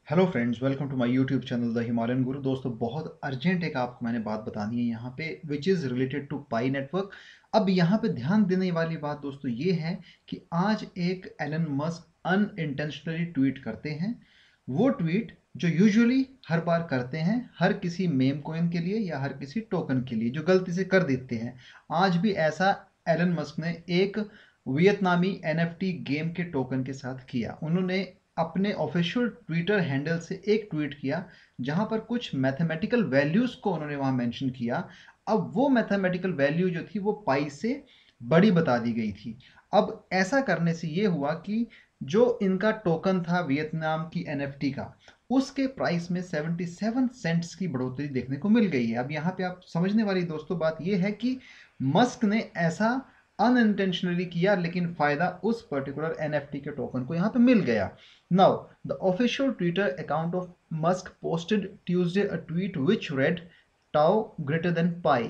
Hello friends, welcome to my YouTube channel the Himalayan Guru. दोस्तों, बहुत urgent एक आपको मैंने बात बतानी है यहाँ पे, which is related to Pi network. अब यहाँ पे ध्यान देने वाली बात दोस्तों ये है कि आज एक एलन मस्क अनइंटेंशनली ट्वीट करते हैं। वो ट्वीट जो यूजुअली हर बार करते हैं, हर किसी मेम कॉइन के लिए या हर किसी टोकन के लिए, जो गलती से कर देते हैं। आज भी ऐसा एलन मस्क ने एक वियतनामी एनएफटी गेम के टोकन के साथ किया। उन्होंने अपने ऑफिशियल ट्विटर हैंडल से एक ट्वीट किया जहां पर कुछ मैथमेटिकल वैल्यूज को उन्होंने वहां मेंशन किया। अब वो मैथमेटिकल वैल्यू जो थी वो पाई से बड़ी बता दी गई थी। अब ऐसा करने से ये हुआ कि जो इनका टोकन था वियतनाम की एनएफटी का, उसके प्राइस में 77 सेंट्स की बढ़ोतरी देखने को मिल गई है। अब यहाँ पे आप समझने वाली दोस्तों बात यह है कि मस्क ने ऐसा अनइंटेंशनली किया, लेकिन फायदा उस पर्टिकुलर एनएफटी के टोकन को यहाँ पे मिल गया। Now, the official Twitter account of Musk posted Tuesday a tweet which read tau greater than pi.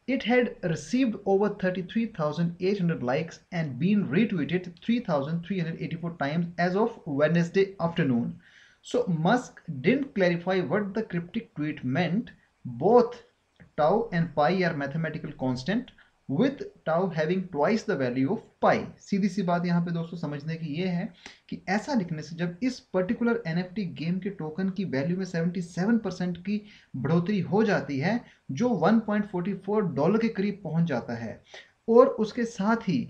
It had received over 33,800 likes and been retweeted 3,384 times as of Wednesday afternoon. So Musk didn't clarify what the cryptic tweet meant. Both tau and pi are mathematical constant, with tau having twice the value of pi. सीधी सी बात यहाँ पे दोस्तों समझने की ये है कि ऐसा लिखने से जब इस पर्टिकुलर एनएफटी गेम के टोकन की वैल्यू में 77% की बढ़ोतरी हो जाती है, जो $1.44 के करीब पहुंच जाता है, और उसके साथ ही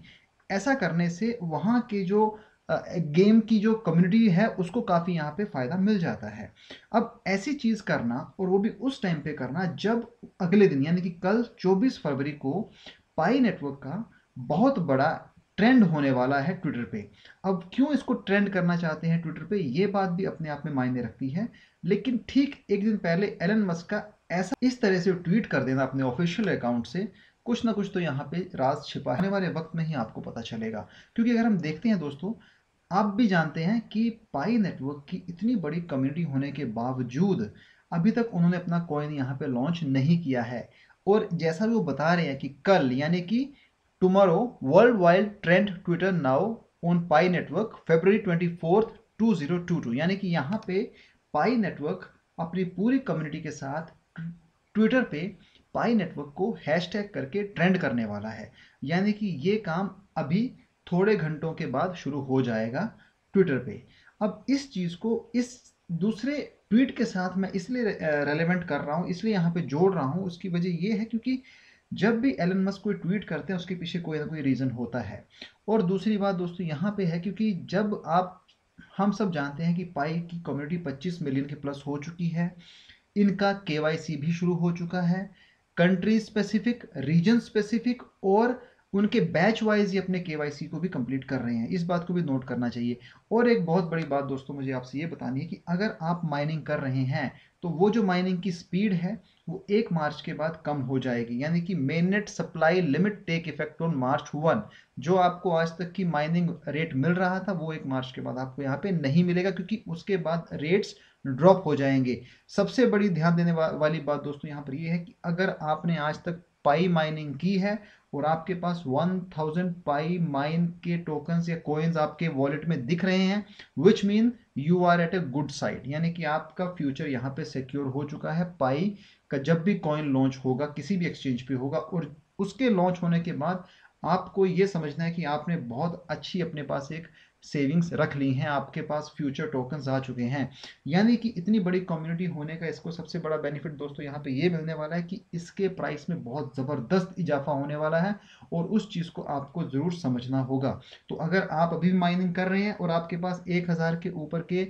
ऐसा करने से वहां के जो गेम की जो कम्युनिटी है उसको काफ़ी यहाँ पे फ़ायदा मिल जाता है। अब ऐसी चीज़ करना, और वो भी उस टाइम पे करना जब अगले दिन यानी कि कल 24 फरवरी को पाई नेटवर्क का बहुत बड़ा ट्रेंड होने वाला है ट्विटर पे। अब क्यों इसको ट्रेंड करना चाहते हैं ट्विटर पे, ये बात भी अपने आप में मायने रखती है। लेकिन ठीक एक दिन पहले एलन मस्क का ऐसा इस तरह से ट्वीट कर देना अपने ऑफिशियल अकाउंट से, कुछ ना कुछ तो यहाँ पे राज छिपा है। आने वाले वक्त में ही आपको पता चलेगा, क्योंकि अगर हम देखते हैं दोस्तों, आप भी जानते हैं कि पाई नेटवर्क की इतनी बड़ी कम्युनिटी होने के बावजूद अभी तक उन्होंने अपना कॉइन यहाँ पे लॉन्च नहीं किया है। और जैसा भी वो बता रहे हैं कि कल यानी कि tomorrow world wide trend Twitter now on pi network February 24, 2022, यानी कि यहाँ पे पाई नेटवर्क अपनी पूरी कम्युनिटी के साथ ट्विटर पे पाई नेटवर्क को हैशटैग करके ट्रेंड करने वाला है। यानी कि ये काम अभी थोड़े घंटों के बाद शुरू हो जाएगा ट्विटर पे। अब इस चीज़ को इस दूसरे ट्वीट के साथ मैं इसलिए रेलेवेंट कर रहा हूँ, इसलिए यहाँ पे जोड़ रहा हूँ। उसकी वजह ये है क्योंकि जब भी एलन मस्क कोई ट्वीट करते हैं उसके पीछे कोई ना कोई रीज़न होता है। और दूसरी बात दोस्तों यहाँ पे है, क्योंकि जब आप हम सब जानते हैं कि पाई की कम्युनिटी 25 मिलियन के प्लस हो चुकी है, इनका केवाईसी भी शुरू हो चुका है, कंट्री स्पेसिफिक, रीजन स्पेसिफिक, और उनके बैच वाइज ये अपने केवाईसी को भी कंप्लीट कर रहे हैं। इस बात को भी नोट करना चाहिए। और एक बहुत बड़ी बात दोस्तों मुझे आपसे ये बतानी है कि अगर आप माइनिंग कर रहे हैं तो वो जो माइनिंग की स्पीड है वो 1 मार्च के बाद कम हो जाएगी। यानी कि main net supply limit take effect on March 1। जो आपको आज तक की माइनिंग रेट मिल रहा था वो 1 मार्च के बाद आपको यहाँ पे नहीं मिलेगा, क्योंकि उसके बाद रेट्स ड्रॉप हो जाएंगे। सबसे बड़ी ध्यान देने वाली बात दोस्तों यहाँ पर ये है कि अगर आपने आज तक पाई माइनिंग की है और आपके पास 1000 पाई माइन के टोकन्स या कोइंस आपके वॉलेट में दिख रहे हैं, which mean you are at a good side, यानी कि आपका फ्यूचर यहाँ पे सिक्योर हो चुका है। पाई का जब भी कॉइन लॉन्च होगा किसी भी एक्सचेंज पे होगा, और उसके लॉन्च होने के बाद आपको ये समझना है कि आपने बहुत अच्छी अपने पास एक सेविंग्स रख ली हैं, आपके पास फ्यूचर टोकन्स आ चुके हैं। यानी कि इतनी बड़ी कम्युनिटी होने का इसको सबसे बड़ा बेनिफिट दोस्तों यहाँ पे ये मिलने वाला है कि इसके प्राइस में बहुत ज़बरदस्त इजाफा होने वाला है, और उस चीज़ को आपको ज़रूर समझना होगा। तो अगर आप अभी भी माइनिंग कर रहे हैं और आपके पास 1000 के ऊपर के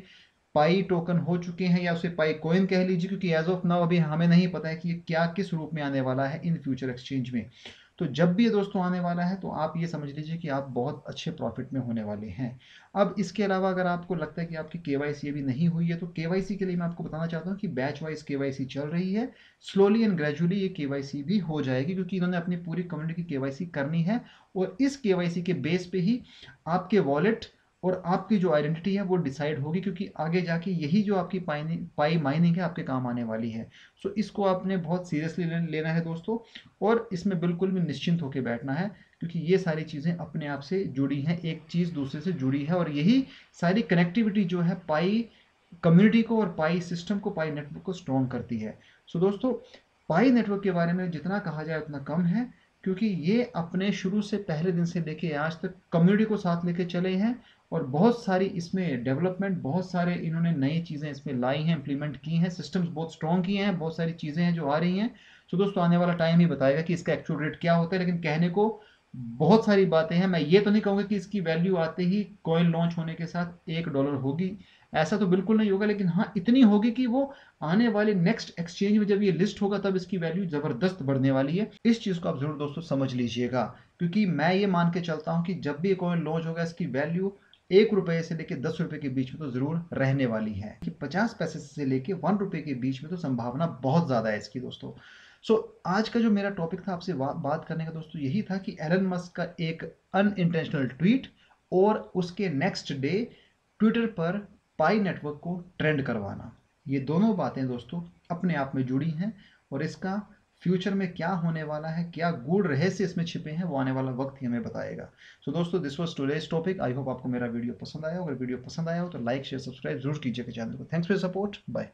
पाई टोकन हो चुके हैं, या उसे पाई कॉइन कह लीजिए, क्योंकि एज ऑफ नाउ अभी हमें नहीं पता है कि ये क्या किस रूप में आने वाला है इन फ्यूचर एक्सचेंज में। तो जब भी ये दोस्तों आने वाला है तो आप ये समझ लीजिए कि आप बहुत अच्छे प्रॉफिट में होने वाले हैं। अब इसके अलावा अगर आपको लगता है कि आपकी केवाईसी अभी नहीं हुई है, तो केवाईसी के लिए मैं आपको बताना चाहता हूँ कि बैच वाइज केवाईसी चल रही है। स्लोली एंड ग्रेजुअली ये केवाईसी भी हो जाएगी, क्योंकि इन्होंने अपनी पूरी कम्युनिटी की केवाईसी करनी है, और इस केवाईसी के बेस पे ही आपके वॉलेट और आपकी जो आइडेंटिटी है वो डिसाइड होगी, क्योंकि आगे जाके यही जो आपकी पाई माइनिंग है आपके काम आने वाली है। सो इसको आपने बहुत सीरियसली लेना है दोस्तों, और इसमें बिल्कुल भी निश्चिंत होकर बैठना है, क्योंकि ये सारी चीज़ें अपने आप से जुड़ी हैं, एक चीज़ दूसरे से जुड़ी है, और यही सारी कनेक्टिविटी जो है पाई कम्युनिटी को और पाई सिस्टम को, पाई नेटवर्क को स्ट्रॉन्ग करती है। सो दोस्तों, पाई नेटवर्क के बारे में जितना कहा जाए उतना कम है, क्योंकि ये अपने शुरू से पहले दिन से लेके आज तक कम्युनिटी को साथ लेके चले हैं और बहुत सारी इसमें डेवलपमेंट, बहुत सारे इन्होंने नई चीज़ें इसमें लाई हैं, इम्प्लीमेंट की हैं, सिस्टम्स बहुत स्ट्रॉन्ग किए हैं, बहुत सारी चीज़ें हैं जो आ रही हैं। सो दोस्तों, आने वाला टाइम ही बताएगा कि इसका एक्चुअल रेट क्या होता है, लेकिन कहने को बहुत सारी बातें हैं। मैं ये तो नहीं कहूँगा कि इसकी वैल्यू आते ही कॉइन लॉन्च होने के साथ $1 होगी, ऐसा तो बिल्कुल नहीं होगा, लेकिन हाँ इतनी होगी कि वो आने वाले नेक्स्ट एक्सचेंज में जब ये लिस्ट होगा तब इसकी वैल्यू जबरदस्त बढ़ने वाली है। इस चीज़ को आप जरूर दोस्तों समझ लीजिएगा, क्योंकि मैं ये मान के चलता हूँ कि जब भी कॉइन लॉन्च होगा इसकी वैल्यू ₹1 से लेकर ₹10 के बीच में तो जरूर रहने वाली है, कि 50 पैसे से लेकर ₹1 के बीच में तो संभावना बहुत ज्यादा है इसकी दोस्तों। सो आज का जो मेरा टॉपिक था आपसे बात करने का दोस्तों यही था कि एलन मस्क का एक अनइंटेंशनल ट्वीट और उसके नेक्स्ट डे ट्विटर पर पाई नेटवर्क को ट्रेंड करवाना, ये दोनों बातें दोस्तों अपने आप में जुड़ी हैं और इसका फ्यूचर में क्या होने वाला है, क्या गूढ़ रहस्य इसमें छिपे हैं, वो आने वाला वक्त ही हमें बताएगा। सो दोस्तों, this was today's topic. I hope आपको मेरा वीडियो पसंद आया। अगर वीडियो पसंद आया हो तो लाइक शेयर सब्सक्राइब जरूर कीजिएगा चैनल को। Thanks for support. बाय।